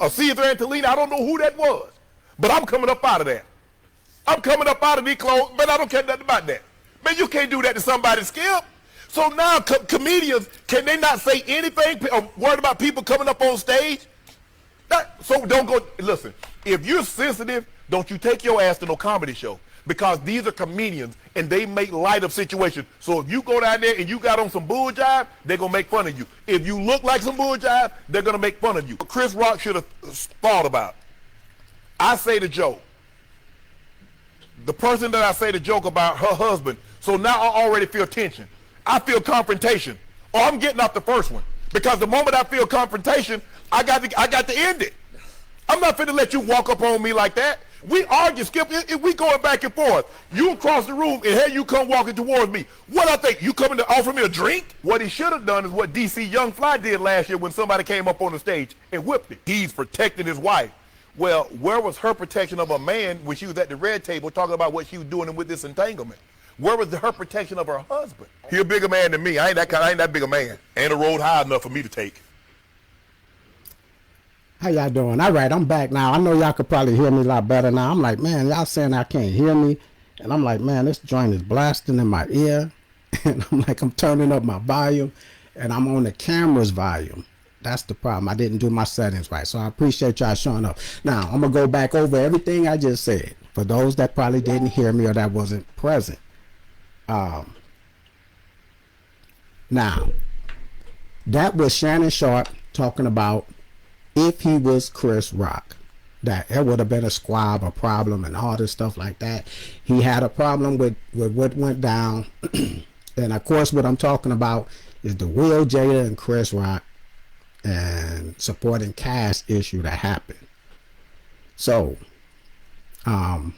or Caesar Angelina. I don't know who that was. But I'm coming up out of that. I'm coming up out of these clothes, but I don't care nothing about that. Man, you can't do that to somebody, Skip. So now comedians, can they not say anything or worried about people coming up on stage? So don't go, listen, if you're sensitive, don't you take your ass to no comedy show. Because these are comedians and they make light of situations. So if you go down there and you got on some bull jive, they're going to make fun of you. If you look like some bull jive, they're going to make fun of you. Chris Rock should have thought about. I say the joke. The person that I say the joke about, her husband, so now I already feel tension. I feel confrontation. Or I'm getting off the first one. Because the moment I feel confrontation, I got to end it. I'm not finna let you walk up on me like that. We argue, Skip, we going back and forth. You across the room, and here you come walking towards me. What I think, you coming to offer me a drink? What he should have done is what DC Young Fly did last year when somebody came up on the stage and whipped it. He's protecting his wife. Well, where was her protection of a man when she was at the red table talking about what she was doing with this entanglement? Where was her protection of her husband? He a bigger man than me. I ain't that big a man. Ain't a road high enough for me to take. How y'all doing? All right, I'm back now. I know y'all could probably hear me a lot better now. I'm like, man, y'all saying I can't hear me. And I'm like, man, this joint is blasting in my ear. And I'm like, I'm turning up my volume. And I'm on the camera's volume. That's the problem. I didn't do my settings right. So I appreciate y'all showing up. Now, I'm going to go back over everything I just said. For those that probably didn't hear me or that wasn't present. Now, that was Shannon Sharp talking about if he was Chris Rock, that it would have been a squab, a problem, and all this stuff like that. He had a problem with what went down. And, of course, what I'm talking about is the Will, Jada, and Chris Rock and supporting cast issue that happened. So, I'm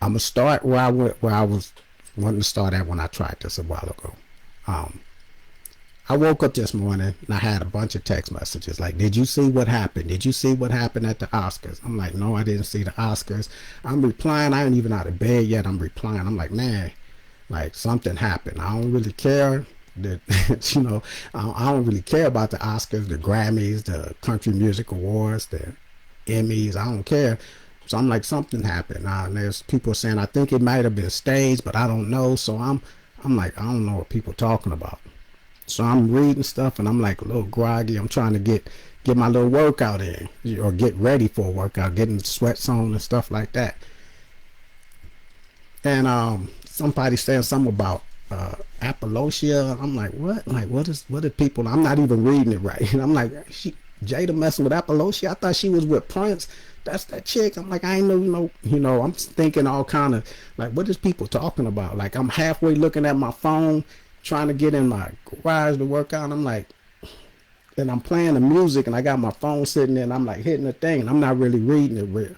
going to start where I was wanting to start at when I tried this a while ago. I woke up this morning and I had a bunch of text messages like, did you see what happened? Did you see what happened at the Oscars? I'm like, no, I didn't see the Oscars. I'm replying. I ain't even out of bed yet. I'm replying. I'm like, man, like something happened. I don't really care that, you know, I don't really care about the Oscars, the Grammys, the Country Music Awards, the Emmys. I don't care. So I'm like, something happened. And there's people saying, I think it might have been staged, but I don't know. So I'm like, I don't know what people talking about. So I'm reading stuff and I'm like a little groggy. I'm trying to get my little workout in or get ready for a workout, getting sweats on and stuff like that. And somebody saying something about Appalachia. I'm like, what? Like, what did people, I'm not even reading it right. And I'm like, Jada messing with Appalachia? I thought she was with Prince. That's that chick. I'm like, I ain't know, you know, I'm thinking all kind of like, what is people talking about? Like, I'm halfway looking at my phone, trying to get in my garage to work out. And I'm like, and I'm playing the music and I got my phone sitting there and I'm like hitting the thing and I'm not really reading it real.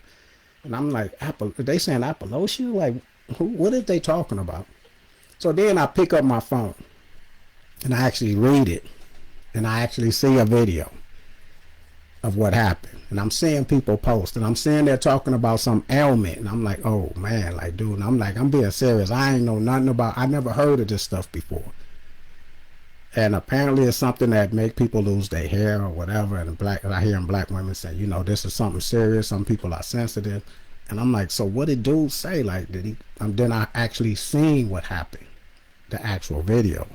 And I'm like, they saying Appalachia? Like, what are they talking about? So then I pick up my phone and I actually read it and I actually see a video of what happened. And I'm seeing people post and I'm seeing they're talking about some ailment. And I'm like, oh man, like, dude, and I'm like, I'm being serious. I ain't know nothing about, I never heard of this stuff before. And apparently it's something that make people lose their hair or whatever. And I hear black women say, you know, this is something serious. Some people are sensitive. And I'm like, so what did dude say? Like, did he, then I actually seen what happened, the actual video.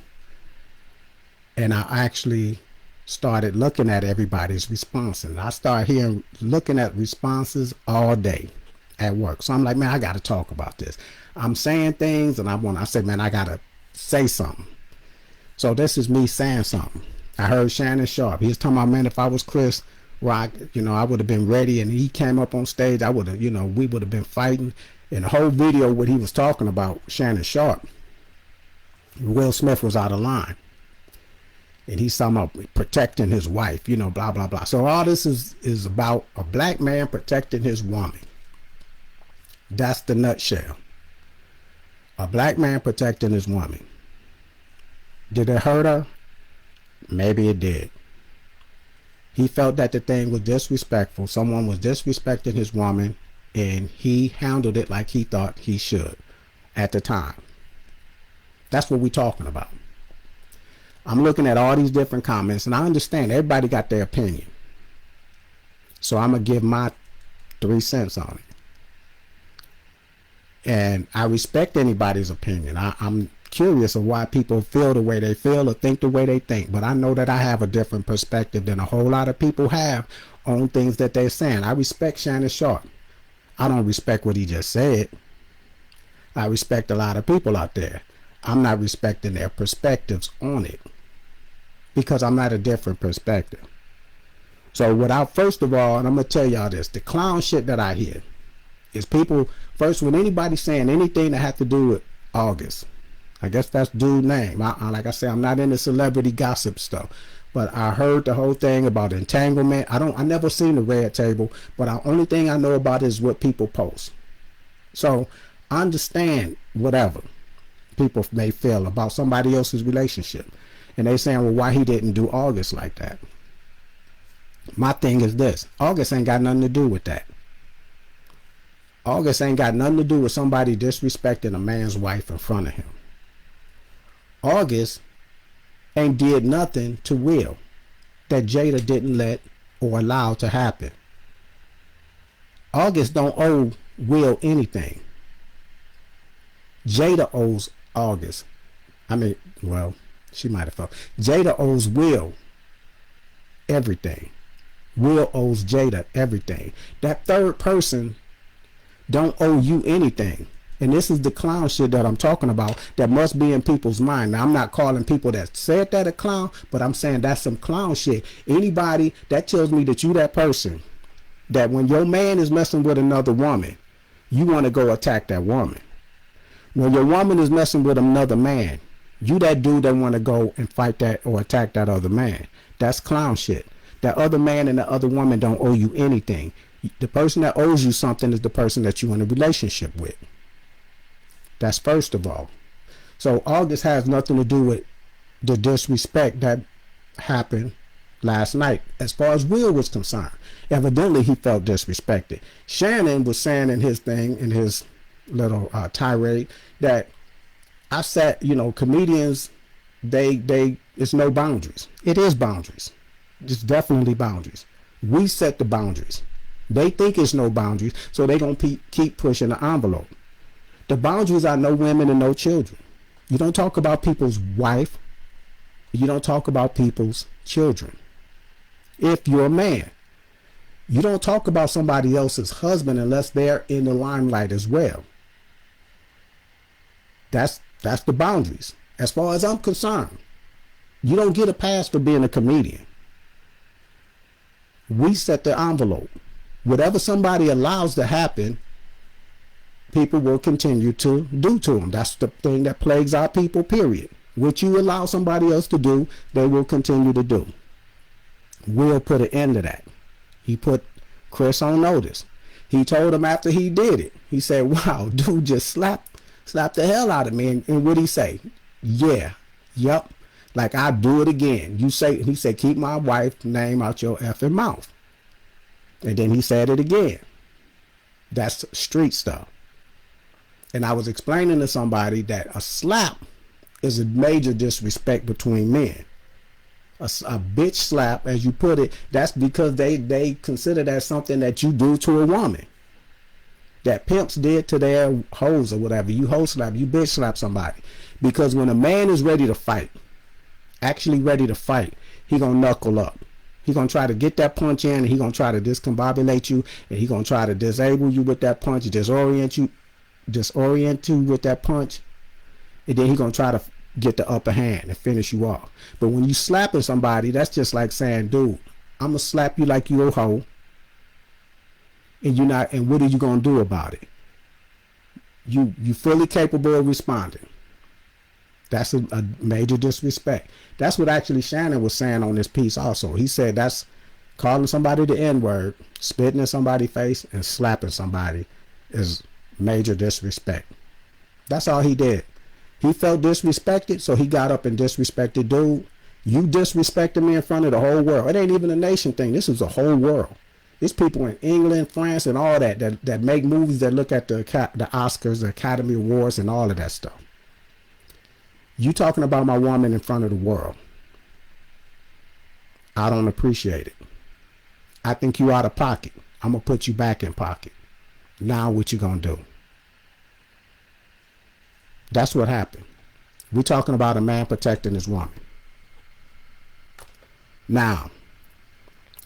And I actually started looking at everybody's response. And I started looking at responses all day at work. So I'm like, man, I got to talk about this. I'm saying things and I said, man, I got to say something. So this is me saying something. I heard Shannon Sharp. He was talking about, man, if I was Chris Rock, you know, I would have been ready. And he came up on stage, I would have, you know, we would have been fighting. In the whole video, what he was talking about, Shannon Sharp, Will Smith was out of line. And he's talking about protecting his wife, you know, blah, blah, blah. So all this is about a black man protecting his woman. That's the nutshell. A black man protecting his woman. Did it hurt her? Maybe it did. He felt that the thing was disrespectful. Someone was disrespecting his woman, and he handled it like he thought he should at the time. That's what we're talking about. I'm looking at all these different comments, and I understand everybody got their opinion. So I'm gonna give my 3 cents on it. And I respect anybody's opinion. I'm curious of why people feel the way they feel or think the way they think. But I know that I have a different perspective than a whole lot of people have on things that they're saying. I respect Shannon Sharp. I don't respect what he just said. I respect a lot of people out there. I'm not respecting their perspectives on it because I'm not a different perspective. So without, first of all, and I'm going to tell y'all this, the clown shit that I hear is people, first, when anybody saying anything that has to do with August, I guess that's dude's name. Like I said, I'm not into celebrity gossip stuff, but I heard the whole thing about entanglement. I never seen the red table, but the only thing I know about is what people post. So I understand whatever people may feel about somebody else's relationship. And they saying, well, why he didn't do August like that? My thing is this. August ain't got nothing to do with that. August ain't got nothing to do with somebody disrespecting a man's wife in front of him. August ain't did nothing to Will that Jada didn't let or allow to happen. August don't owe Will anything. Jada owes August. Well, she might have felt. Jada owes Will everything. Will owes Jada everything. That third person don't owe you anything. And this is the clown shit that I'm talking about that must be in people's mind. Now, I'm not calling people that said that a clown, but I'm saying that's some clown shit. Anybody that tells me that you that person, that when your man is messing with another woman, you want to go attack that woman. When your woman is messing with another man, you that dude that want to go and fight that or attack that other man. That's clown shit. That other man and the other woman don't owe you anything. The person that owes you something is the person that you're in a relationship with. That's first of all. So August has nothing to do with the disrespect that happened last night as far as Will was concerned. Evidently he felt disrespected. Shannon was saying in his thing, in his little tirade, that I said, comedians, it's no boundaries. It is boundaries. It's definitely boundaries. We set the boundaries. They think it's no boundaries, so they're going to keep pushing the envelope. The boundaries are no women and no children. You don't talk about people's wife. You don't talk about people's children. If you're a man, you don't talk about somebody else's husband unless they're in the limelight as well. That's the boundaries. As far as I'm concerned, you don't get a pass for being a comedian. We set the envelope. Whatever somebody allows to happen, people will continue to do to them. That's the thing that plagues our people, period. What you allow somebody else to do, they will continue to do. Will put an end to that. He put Chris on notice. He told him after he did it, he said, wow, dude just slapped the hell out of me. And what'd he say? Yeah, yep, like I'll do it again. He said, keep my wife's name out your effing mouth. And then he said it again. That's street stuff. And I was explaining to somebody that a slap is a major disrespect between men. A bitch slap, as you put it, that's because they consider that something that you do to a woman. That pimps did to their hoes or whatever. You hoe slap, you bitch slap somebody. Because when a man is ready to fight, actually ready to fight, he gonna knuckle up. He gonna try to get that punch in, and he gonna try to discombobulate you, and he gonna try to disable you with that punch, disorient you with that punch, and then he gonna try to get the upper hand and finish you off. But when you slapping somebody, that's just like saying, dude, I'm gonna slap you like you a hoe, and what are you gonna do about it? You fully capable of responding. That's a major disrespect. That's what actually Shannon was saying on this piece also. He said that's calling somebody the N-word, spitting in somebody's face, and slapping somebody is major disrespect. That's all he did. He felt disrespected, so he got up and disrespected. Dude, you disrespected me in front of the whole world. It ain't even a nation thing. This is a whole world. There's people in England, France, and all that make movies that look at the Oscars, the Academy Awards, and all of that stuff. You talking about my woman in front of the world. I don't appreciate it. I think you out of pocket. I'm going to put you back in pocket. Now what you going to do? That's what happened. We're talking about a man protecting his woman. Now,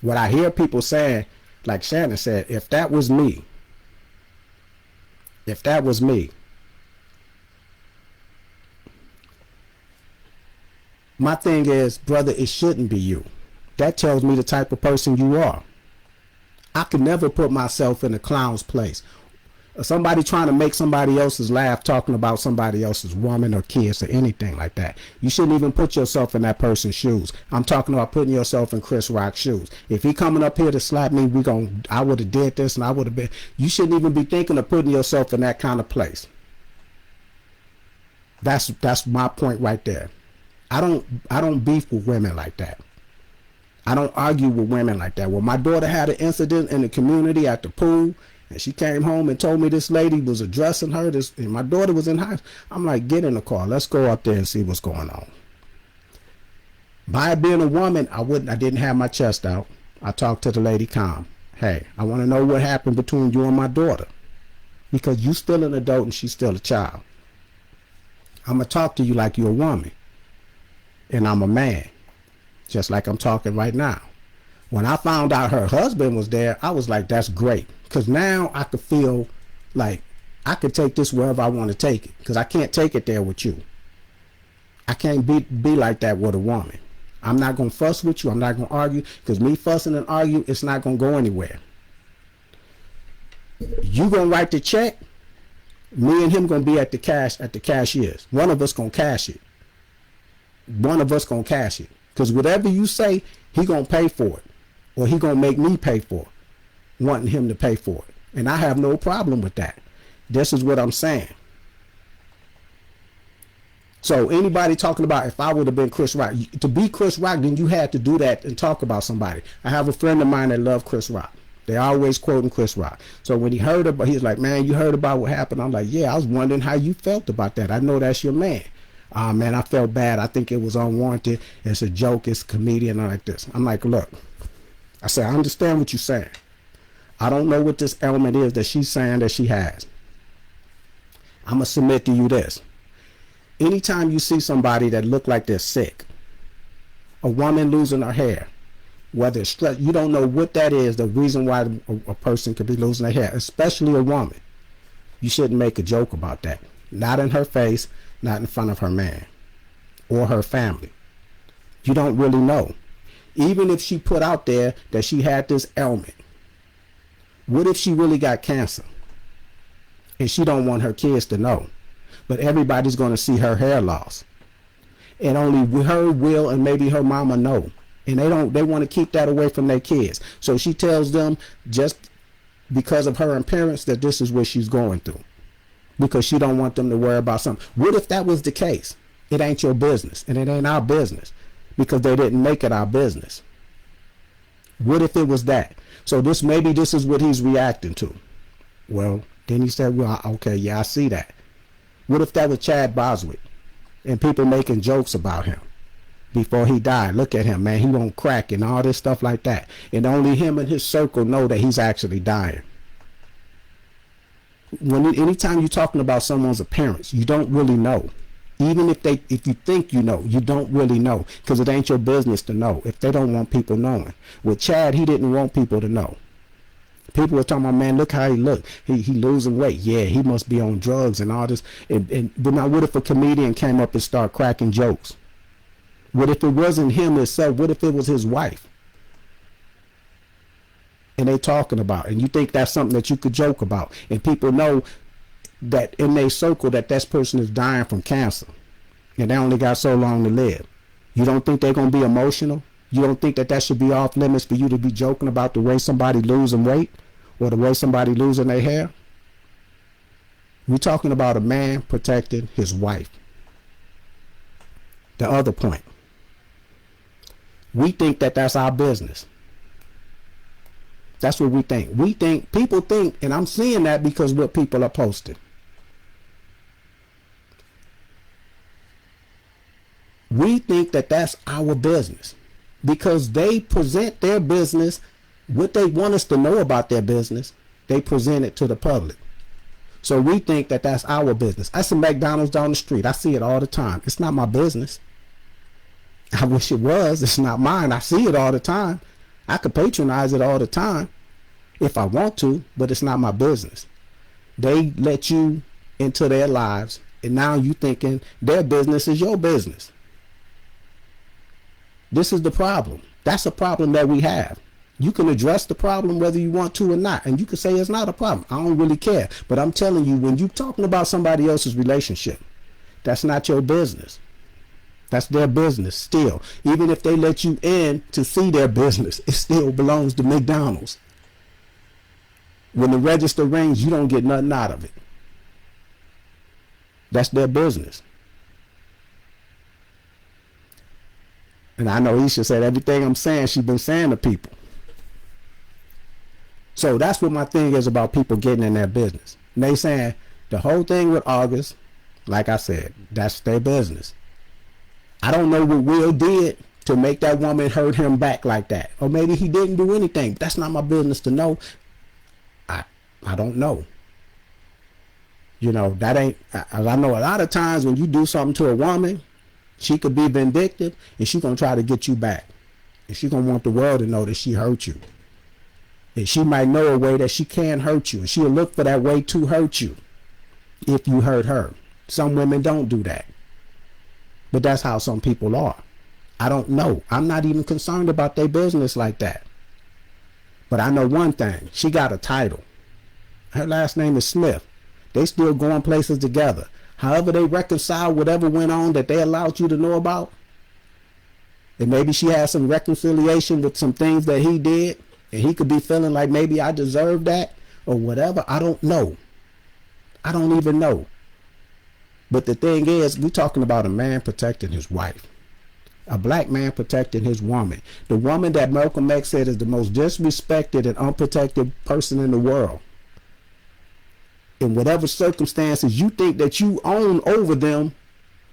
what I hear people saying, like Shannon said, if that was me, my thing is, brother, it shouldn't be you. That tells me the type of person you are. I could never put myself in a clown's place. Somebody trying to make somebody else's laugh talking about somebody else's woman or kids or anything like that. You shouldn't even put yourself in that person's shoes. I'm talking about putting yourself in Chris Rock's shoes. If he coming up here to slap me, I would have did this and I would have been. You shouldn't even be thinking of putting yourself in that kind of place. That's my point right there. I don't beef with women like that. I don't argue with women like that. When my daughter had an incident in the community at the pool, and she came home and told me this lady was addressing her, and my daughter was in high school, I'm like, get in the car. Let's go up there and see what's going on. By being a woman, I didn't have my chest out. I talked to the lady calm. Hey, I want to know what happened between you and my daughter. Because you still an adult and she's still a child. I'm going to talk to you like you're a woman. And I'm a man. Just like I'm talking right now. When I found out her husband was there, I was like, that's great. Because now I could feel like I could take this wherever I want to take it. Because I can't take it there with you. I can't be like that with a woman. I'm not going to fuss with you. I'm not going to argue. Because me fussing and argue, it's not going to go anywhere. You going to write the check. Me and him going to be at the cashiers. One of us going to cash it. One of us going to cash it. Because whatever you say, he going to pay for it. Or he going to make me pay for it. Wanting him to pay for it. And I have no problem with that. This is what I'm saying. So anybody talking about if I would have been Chris Rock, to be Chris Rock, then you had to do that and talk about somebody. I have a friend of mine that loved Chris Rock. They always quoting Chris Rock. So when he heard about, he's like, man, you heard about what happened? I'm like, yeah, I was wondering how you felt about that. I know that's your man. Man, I felt bad. I think it was unwarranted. It's a joke. It's a comedian like this. I'm like, look, I said, I understand what you're saying. I don't know what this element is that she's saying that she has. I'm going to submit to you this. Anytime you see somebody that look like they're sick, a woman losing her hair, whether it's stress, you don't know what that is, the reason why a person could be losing their hair, especially a woman. You shouldn't make a joke about that. Not in her face, not in front of her man or her family. You don't really know. Even if she put out there that she had this ailment, what if she really got cancer and she don't want her kids to know? But everybody's going to see her hair loss. And only her will and maybe her mama know. And they want to keep that away from their kids. So she tells them just because of her appearance that this is what she's going through. Because she don't want them to worry about something. What if that was the case? It ain't your business. And it ain't our business. Because they didn't make it our business. What if it was that? So maybe this is what he's reacting to. Well, then he said, well, okay, yeah, I see that. What if that was Chad Boswick and people making jokes about him before he died? Look at him, man. He won't crack and all this stuff like that. And only him and his circle know that he's actually dying. Anytime you're talking about someone's appearance, you don't really know. Even if you think you know, you don't really know because it ain't your business to know if they don't want people knowing. With Chad, he didn't want people to know. People were talking about, man, look how he looked. He losing weight. Yeah, he must be on drugs and all this. But now what if a comedian came up and started cracking jokes? What if it wasn't him himself? What if it was his wife? And they talking about, and you think that's something that you could joke about. And people know that in their circle that this person is dying from cancer. And they only got so long to live. You don't think they're going to be emotional? You don't think that should be off limits for you to be joking about the way somebody losing weight or the way somebody losing their hair? We're talking about a man protecting his wife. The other point. We think that that's our business. That's what we think. People think, and I'm seeing that because what people are posting. We think that that's our business because they present their business What they want us to know about their business, they present it to the public. So we think that that's our business. I see McDonald's down the street. I see it all the time. It's not my business. I wish it was. It's not mine. I see it all the time. I could patronize it all the time if I want to, but it's not my business. They let you into their lives, and now you thinking their business is your business. This is the problem. That's a problem that we have. You can address the problem whether you want to or not, and you can say it's not a problem. I don't really care. But I'm telling you, when you're talking about somebody else's relationship, that's not your business. That's their business still. Even if they let you in to see their business, it still belongs to McDonald's. When the register rings, you don't get nothing out of it. That's their business. And I know Isha said everything I'm saying, she's been saying to people. So that's what my thing is about people getting in their business. And they saying the whole thing with August, like I said, that's their business. I don't know what Will did to make that woman hurt him back like that. Or maybe he didn't do anything. That's not my business to know. I don't know. You know, that ain't, I know a lot of times when you do something to a woman, she could be vindictive and she gonna try to get you back. And she gonna want the world to know that she hurt you. And she might know a way that she can hurt you. And she'll look for that way to hurt you if you hurt her. Some women don't do that. But that's how some people are. I don't know. I'm not even concerned about their business like that. But I know one thing. She got a title. Her last name is Smith. They still going places together. However they reconcile whatever went on that they allowed you to know about. And maybe she has some reconciliation with some things that he did. And he could be feeling like maybe I deserve that or whatever. I don't know. I don't even know. But the thing is, we're talking about a man protecting his wife. A black man protecting his woman. The woman that Malcolm X said is the most disrespected and unprotected person in the world. In whatever circumstances you think that you own over them,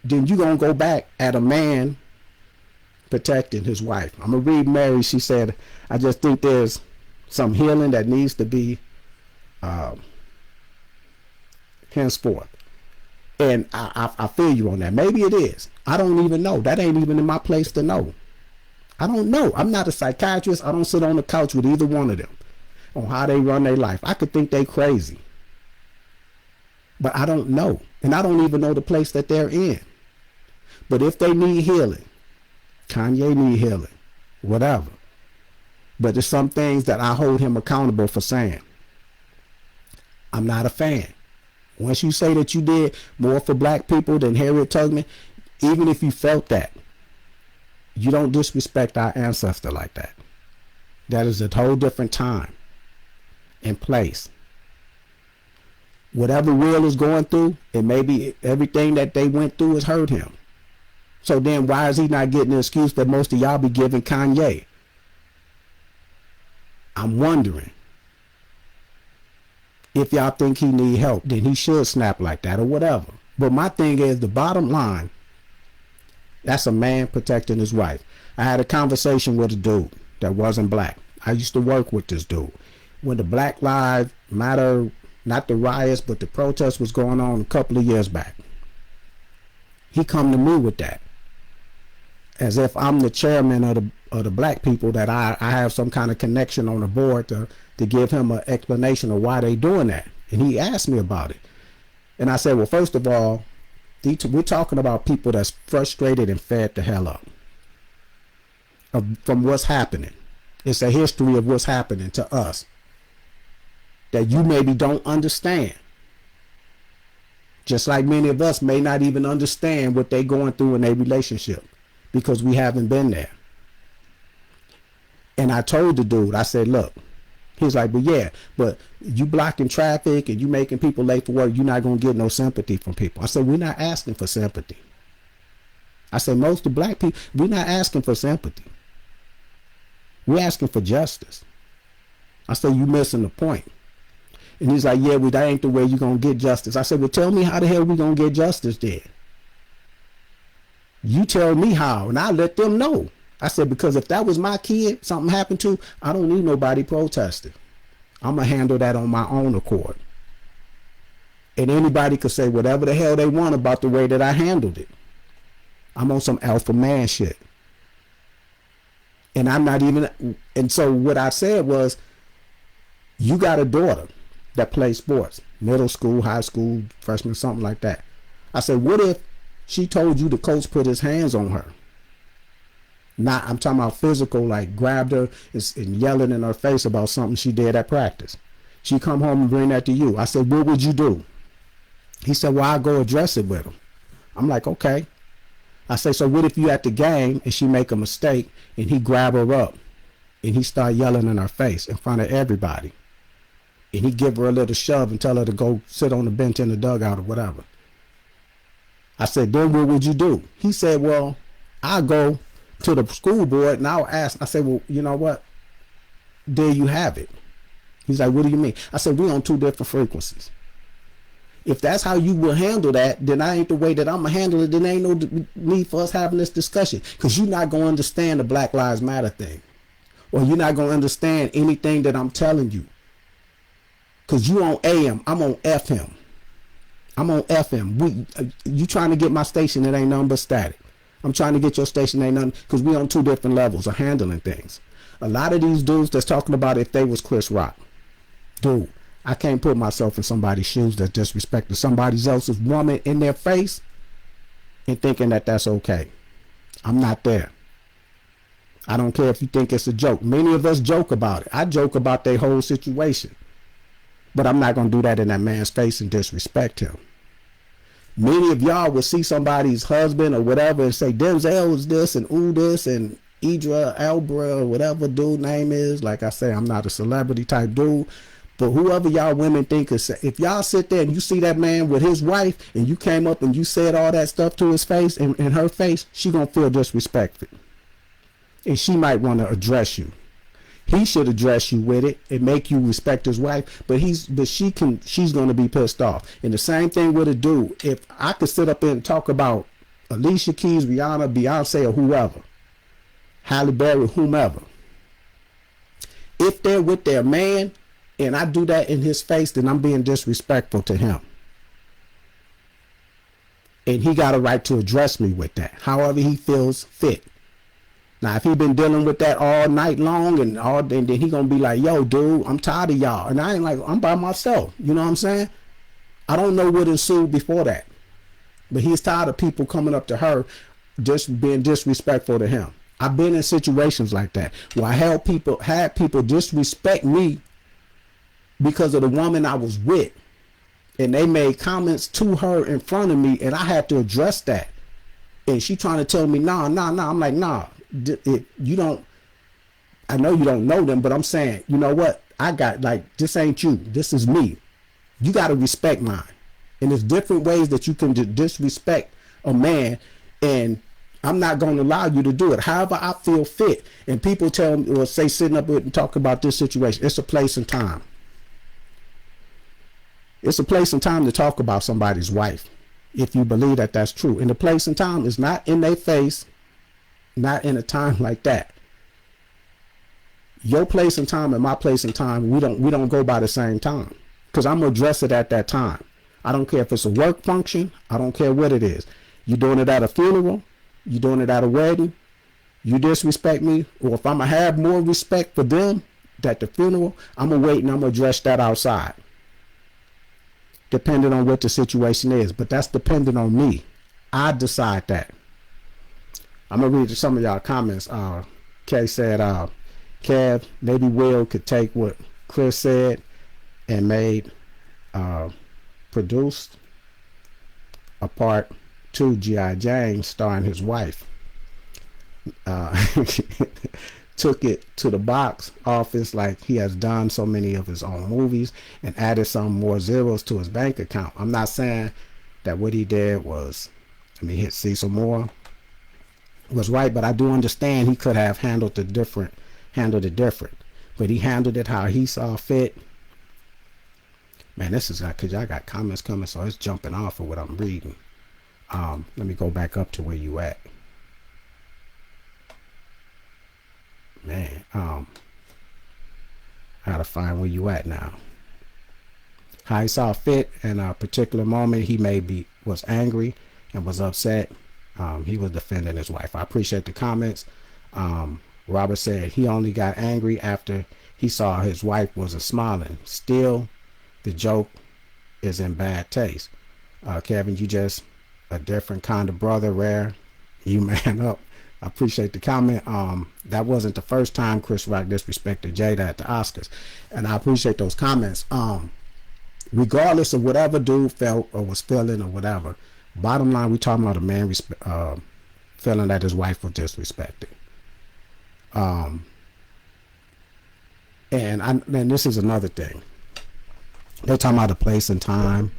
then you're going to go back at a man protecting his wife. I'm going to read Mary. She said, I just think there's some healing that needs to be henceforth. And I feel you on that. Maybe it is. I don't even know. That ain't even in my place to know. I don't know. I'm not a psychiatrist. I don't sit on the couch with either one of them on how they run their life. I could think they crazy. But I don't know. And I don't even know the place that they're in. But if they need healing, Kanye need healing, whatever. But there's some things that I hold him accountable for saying. I'm not a fan. Once you say that you did more for black people than Harriet Tubman, even if you felt that, you don't disrespect our ancestor like that. That is a whole different time and place. Whatever Will is going through, and maybe everything that they went through has hurt him. So then why is he not getting the excuse that most of y'all be giving Kanye? I'm wondering. If y'all think he need help, then he should snap like that or whatever. But my thing is, the bottom line, that's a man protecting his wife. I had a conversation with a dude that wasn't black. I used to work with this dude. When the Black Lives Matter, not the riots, but the protest was going on a couple of years back. He come to me with that. As if I'm the chairman of the black people, that I have some kind of connection on the board to give him an explanation of why they doing that. And he asked me about it. And I said, well, first of all, we're talking about people that's frustrated and fed the hell up from what's happening. It's a history of what's happening to us that you maybe don't understand. Just like many of us may not even understand what they're going through in their relationship because we haven't been there. And I told the dude, I said, look, he's like, but yeah, but you blocking traffic and you making people late for work, you're not going to get no sympathy from people. I said, we're not asking for sympathy. I said, most of black people, we're not asking for sympathy. We're asking for justice. I said, you missing the point. And he's like, yeah, well, that ain't the way you're going to get justice. I said, well, tell me how the hell we going to get justice then. You tell me how, and I'll let them know. I said, because if that was my kid, something happened to, I don't need nobody protesting. I'm going to handle that on my own accord. And anybody could say whatever the hell they want about the way that I handled it. I'm on some alpha man shit. And I'm not even, and so what I said was, you got a daughter that plays sports, middle school, high school, freshman, something like that. I said, what if she told you the coach put his hands on her? Not, I'm talking about physical, like grabbed her and yelling in her face about something she did at practice. She come home and bring that to you. I said, what would you do? He said, well, I'll go address it with him. I'm like, okay. I say, so what if you at the game and she make a mistake and he grab her up and he start yelling in her face in front of everybody? And he give her a little shove and tell her to go sit on the bench in the dugout or whatever. I said, then what would you do? He said, well, I'll go to the school board and I'll ask. I said, well, you know what? There you have it. He's like, what do you mean? I said, we on two different frequencies. If that's how you will handle that, then I ain't the way that I'm going to handle it. Then ain't no need for us having this discussion, because you're not going to understand the Black Lives Matter thing, or you're not going to understand anything that I'm telling you, because you on AM, I'm on FM. I'm on FM. You trying to get my station, it ain't nothing but static. I'm trying to get your station, ain't nothing, because we on two different levels of handling things. A lot of these dudes that's talking about if they was Chris Rock, dude, I can't put myself in somebody's shoes that's disrespecting somebody else's woman in their face and thinking that that's okay. I'm not there. I don't care if you think it's a joke. Many of us joke about it. I joke about their whole situation. But I'm not going to do that in that man's face and disrespect him. Many of y'all will see somebody's husband or whatever and say, Denzel is this and ooh this and Idra Elba or whatever dude name is. Like I say, I'm not a celebrity type dude. But whoever y'all women think is, if y'all sit there and you see that man with his wife and you came up and you said all that stuff to his face and in her face, she gonna feel disrespected. And she might want to address you. He should address you with it and make you respect his wife, but she's gonna be pissed off. And the same thing with a dude. If I could sit up and talk about Alicia Keys, Rihanna, Beyonce, or whoever, Halle Berry, whomever, if they're with their man, and I do that in his face, then I'm being disrespectful to him. And he got a right to address me with that, however he feels fit. Now, if he been dealing with that all night long and then he gonna be like, yo, dude, I'm tired of y'all. And I ain't like, I'm by myself. You know what I'm saying? I don't know what ensued before that. But he's tired of people coming up to her just being disrespectful to him. I've been in situations like that where I had people disrespect me because of the woman I was with, and they made comments to her in front of me, and I had to address that. And she trying to tell me, nah. I'm like, nah, you don't, I know you don't know them, but I'm saying, you know what? I got, like, this ain't you. This is me. You got to respect mine. And there's different ways that you can disrespect a man, and I'm not going to allow you to do it. However I feel fit. And people tell me, or say, sitting up and talk about this situation, it's a place and time. It's a place and time to talk about somebody's wife, if you believe that that's true. And the place and time is not in their face, not in a time like that. Your place and time and my place and time, we don't go by the same time, because I'm gonna address it at that time. I don't care if it's a work function. I don't care what it is. You doing it at a funeral, you doing it at a wedding, you disrespect me, or if I'm gonna have more respect for them at the funeral, I'm gonna wait and I'm gonna address that outside, depending on what the situation is. But that's dependent on me. I decide that. I'm gonna read some of y'all comments. Kay said, Kev, maybe Will could take what Chris said and produced a part 2 G.I. Jane starring his wife. Took it to the box office like he has done so many of his own movies, and added some more zeros to his bank account. I'm not saying that what he did was, hit Cecil Moore was right, but I do understand he could have handled it different, but he handled it how he saw fit. Man, this is because y'all got comments coming, so it's jumping off of what I'm reading. Let me go back up to where you at. Man, how to find where you at now. How he saw fit in a particular moment, he was angry and was upset. He was defending his wife. I appreciate the comments. Robert said he only got angry after he saw his wife wasn't smiling. Still, the joke is in bad taste. Kevin, you just a different kind of brother, rare. You man up. I appreciate the comment. That wasn't the first time Chris Rock disrespected Jada at the Oscars, and I appreciate those comments. Regardless of whatever dude felt or was feeling or whatever, bottom line, we talking about a man feeling that his wife was disrespected. And this is another thing. They're talking about the place and time.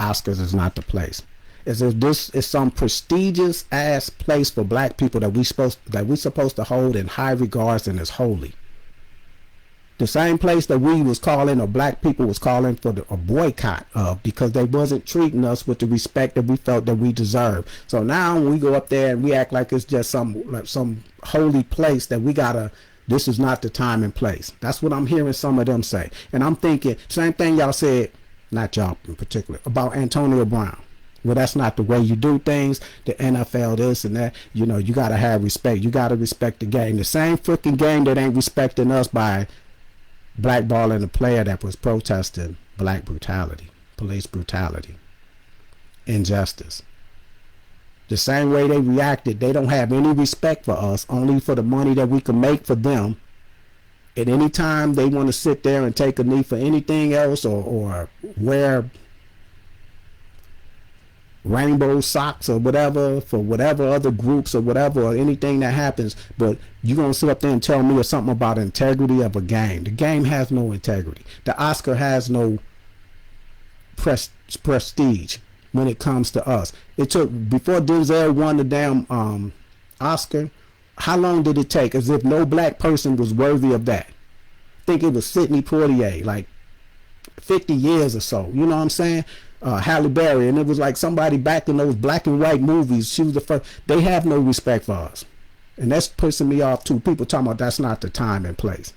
Oscars is not the place. As if this is some prestigious ass place for black people that we supposed to hold in high regards and is holy. The same place that we was calling, or black people was calling for a boycott of, because they wasn't treating us with the respect that we felt that we deserved. So now when we go up there and we act like it's just some holy place that we gotta, this is not the time and place. That's what I'm hearing some of them say. And I'm thinking, same thing y'all said, not y'all in particular, about Antonio Brown. Well, that's not the way you do things. The NFL, this and that. You know, you got to have respect. You got to respect the game. The same freaking game that ain't respecting us by blackballing a player that was protesting black brutality, police brutality, injustice. The same way they reacted, they don't have any respect for us, only for the money that we can make for them. At any time they want to sit there and take a knee for anything else, or wear rainbow socks or whatever for whatever other groups or whatever, or anything that happens, but you're going to sit up there and tell me something about integrity of a game. The game has no integrity. The Oscar has no prestige when it comes to us. It took, before Denzel won the damn Oscar, how long did it take? As if no black person was worthy of that. I think it was Sidney Poitier, like 50 years or so. You know what I'm saying? Halle Berry, and it was like somebody back in those black and white movies. She was the first. They have no respect for us, and that's pissing me off too. People talking about that's not the time and place.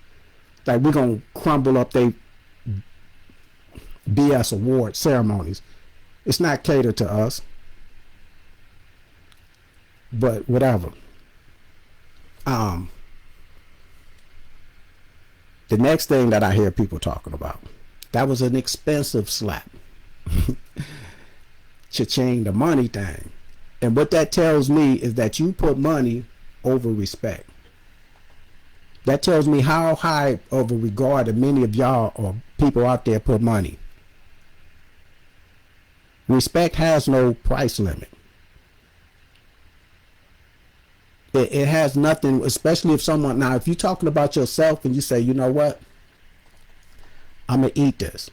Like, we're gonna crumble up they BS award ceremonies. It's not catered to us, but whatever. The next thing that I hear people talking about, that was an expensive slap. Cha-ching, the money thing. And what that tells me is that you put money over respect. That tells me how high of a regard that many of y'all or people out there put money. Respect has no price limit. It has nothing, especially if someone, now if you're talking about yourself and you say, you know what, I'm going to eat this.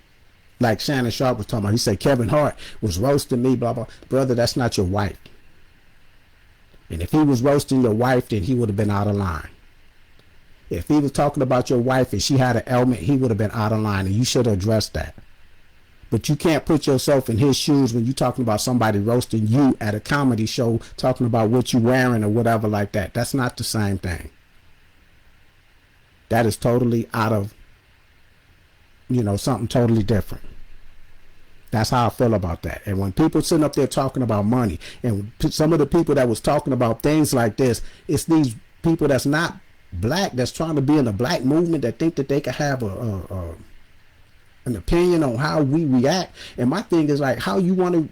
Like Shannon Sharp was talking about. He said Kevin Hart was roasting me, blah, blah. Brother, that's not your wife. And if he was roasting your wife, then he would have been out of line. If he was talking about your wife and she had an ailment, he would have been out of line, and you should have addressed that. But you can't put yourself in his shoes when you're talking about somebody roasting you at a comedy show, talking about what you're wearing or whatever like that. That's not the same thing. That is totally out of, something totally different. That's how I feel about that. And when people sitting up there talking about money, and some of the people that was talking about things like this, it's these people that's not black, that's trying to be in the black movement, that think that they can have an opinion on how we react. And my thing is, like, how you want to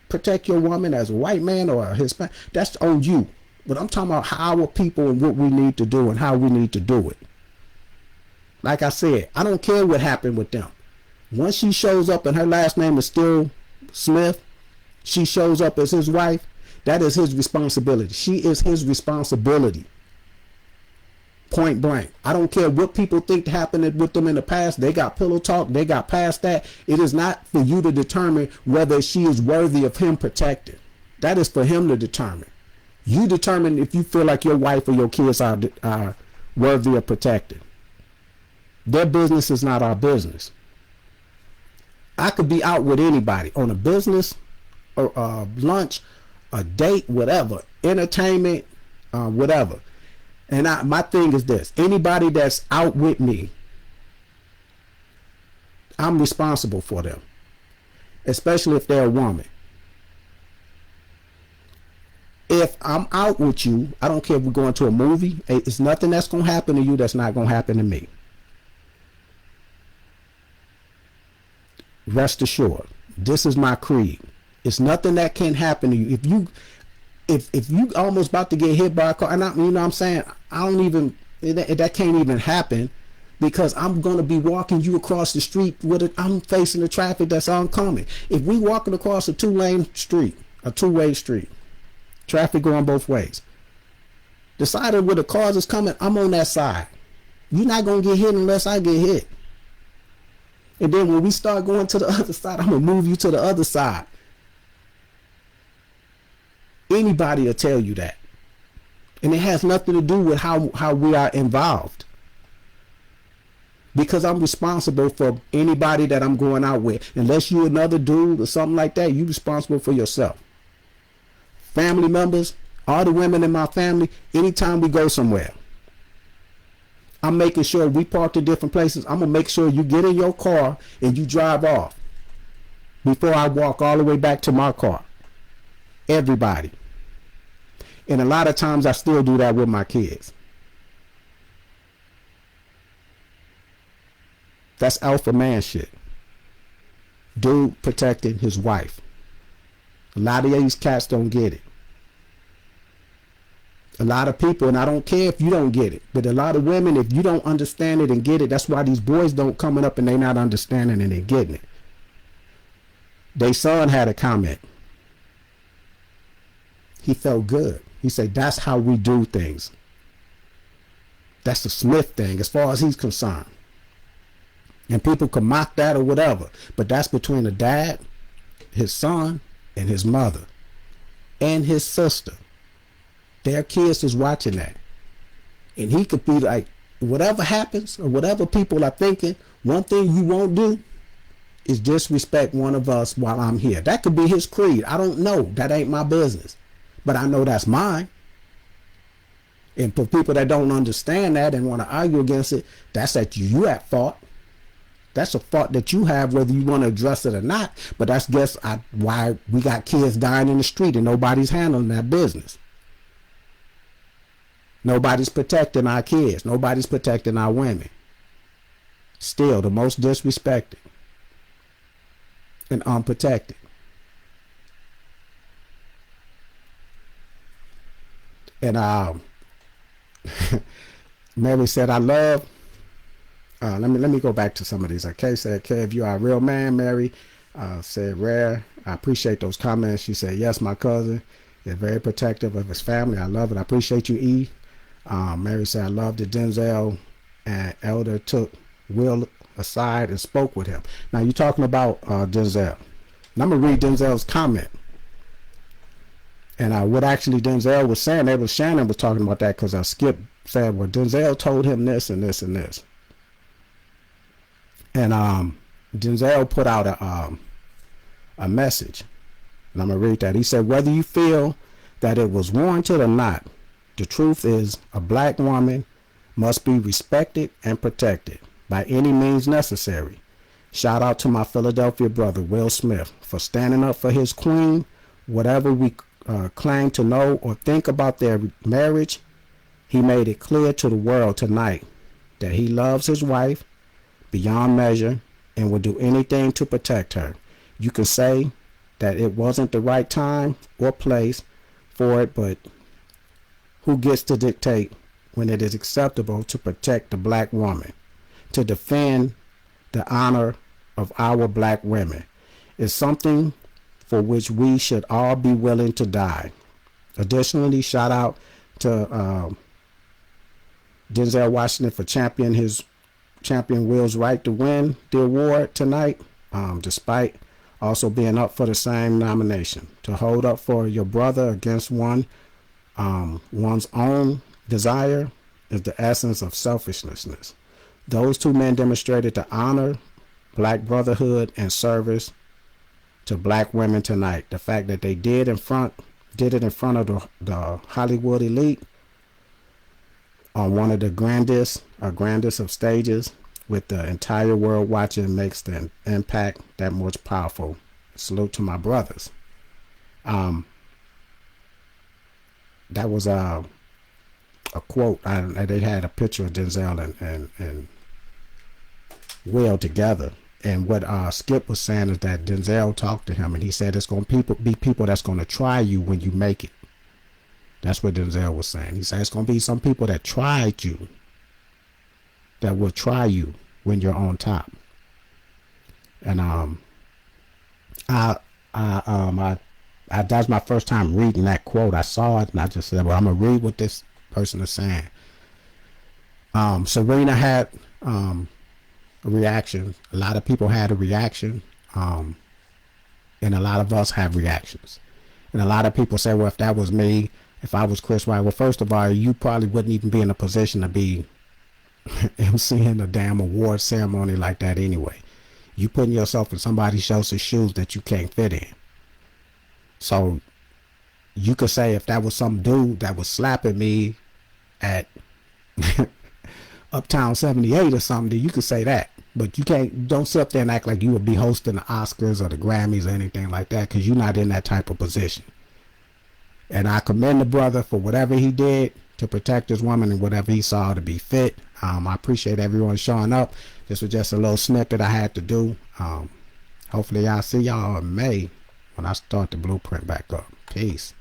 protect your woman as a white man or a Hispanic, that's on you. But I'm talking about our people and what we need to do and how we need to do it. Like I said, I don't care what happened with them. Once she shows up and her last name is still Smith, she shows up as his wife, that is his responsibility. She is his responsibility. Point blank. I don't care what people think happened with them in the past. They got pillow talk. They got past that. It is not for you to determine whether she is worthy of him protecting. That is for him to determine. You determine if you feel like your wife or your kids are worthy of protecting. Their business is not our business. I could be out with anybody on a business or lunch, a date, whatever, entertainment, whatever. And my thing is this: anybody that's out with me, I'm responsible for them, especially if they're a woman. If I'm out with you, I don't care if we're going to a movie. It's nothing that's going to happen to you that's not going to happen to me. Rest assured, this is my creed. It's nothing that can happen to you. If you almost about to get hit by a car, and you know what I'm saying, I don't even, that can't even happen, because I'm going to be walking you across the street I'm facing the traffic that's oncoming. If we walking across a two-lane street, a two-way street, traffic going both ways, the side of where the cars is coming, I'm on that side. You're not going to get hit unless I get hit. And then when we start going to the other side, I'm going to move you to the other side. Anybody will tell you that. And it has nothing to do with how we are involved. Because I'm responsible for anybody that I'm going out with. Unless you're another dude or something like that, you're responsible for yourself. Family members, all the women in my family, anytime we go somewhere, I'm making sure we park in different places. I'm going to make sure you get in your car and you drive off before I walk all the way back to my car. Everybody. And a lot of times I still do that with my kids. That's alpha man shit. Dude protecting his wife. A lot of these cats don't get it. A lot of people, and I don't care if you don't get it, but a lot of women, if you don't understand it and get it, that's why these boys don't coming up and they not understanding and they getting it. They son had a comment. He felt good. He said, that's how we do things. That's the Smith thing as far as he's concerned. And people can mock that or whatever, but that's between a dad, his son, and his mother, and his sister. Their kids is watching that. And he could be like, whatever happens or whatever people are thinking, one thing you won't do is disrespect one of us while I'm here. That could be his creed. I don't know. That ain't my business. But I know that's mine. And for people that don't understand that and want to argue against it, that's that you at fault. That's a fault that you have, whether you want to address it or not. But that's why we got kids dying in the street and nobody's handling that business. Nobody's protecting our kids. Nobody's protecting our women. Still the most disrespected and unprotected. And Mary said, I love, let me go back to some of these. Okay, said, okay, if you are a real man, Mary, said, rare, I appreciate those comments. She said, yes, my cousin is very protective of his family. I love it. I appreciate you, E. Mary said, I love that Denzel and Elder took Will aside and spoke with him. Now, you're talking about Denzel. And I'm going to read Denzel's comment. And what actually Denzel was saying, Shannon was talking about that, because Skip said, well, Denzel told him this and this and this. And Denzel put out a message. And I'm going to read that. He said, whether you feel that it was warranted or not, the truth is a black woman must be respected and protected by any means necessary. Shout out to my Philadelphia brother, Will Smith, for standing up for his queen. Whatever we claim to know or think about their marriage, he made it clear to the world tonight that he loves his wife beyond measure and will do anything to protect her. You can say that it wasn't the right time or place for it, but who gets to dictate when it is acceptable to protect the black woman, to defend the honor of our black women? Is something for which we should all be willing to die. Additionally, shout out to Denzel Washington for champion Will's right to win the award tonight, despite also being up for the same nomination. To hold up for your brother against one's own desire is the essence of selfishness. Those two men demonstrated to honor black brotherhood and service to black women tonight. The fact that they did it in front of the Hollywood elite on one of the grandest of stages, with the entire world watching, makes the impact that much powerful. Salute to my brothers. That was a quote. They had a picture of Denzel and Will together. And what Skip was saying is that Denzel talked to him and he said it's going to be people that's going to try you when you make it. That's what Denzel was saying. He said it's going to be some people that tried you, that will try you when you're on top. And that's my first time reading that quote. I saw it and I just said, well, I'm gonna read what this person is saying. Serena had a reaction. A lot of people had a reaction, and a lot of us have reactions. And a lot of people say, well, if that was me, if I was Chris White, well, first of all, you probably wouldn't even be in a position to be emceeing a damn award ceremony like that anyway. You putting yourself in somebody else's shoes that you can't fit in. So you could say if that was some dude that was slapping me at Uptown 78 or something, you could say that. But you don't sit up there and act like you would be hosting the Oscars or the Grammys or anything like that, because you're not in that type of position. And I commend the brother for whatever he did to protect his woman and whatever he saw to be fit. I appreciate everyone showing up. This was just a little snippet I had to do. Hopefully I'll see y'all in May when I start the blueprint back up. Peace.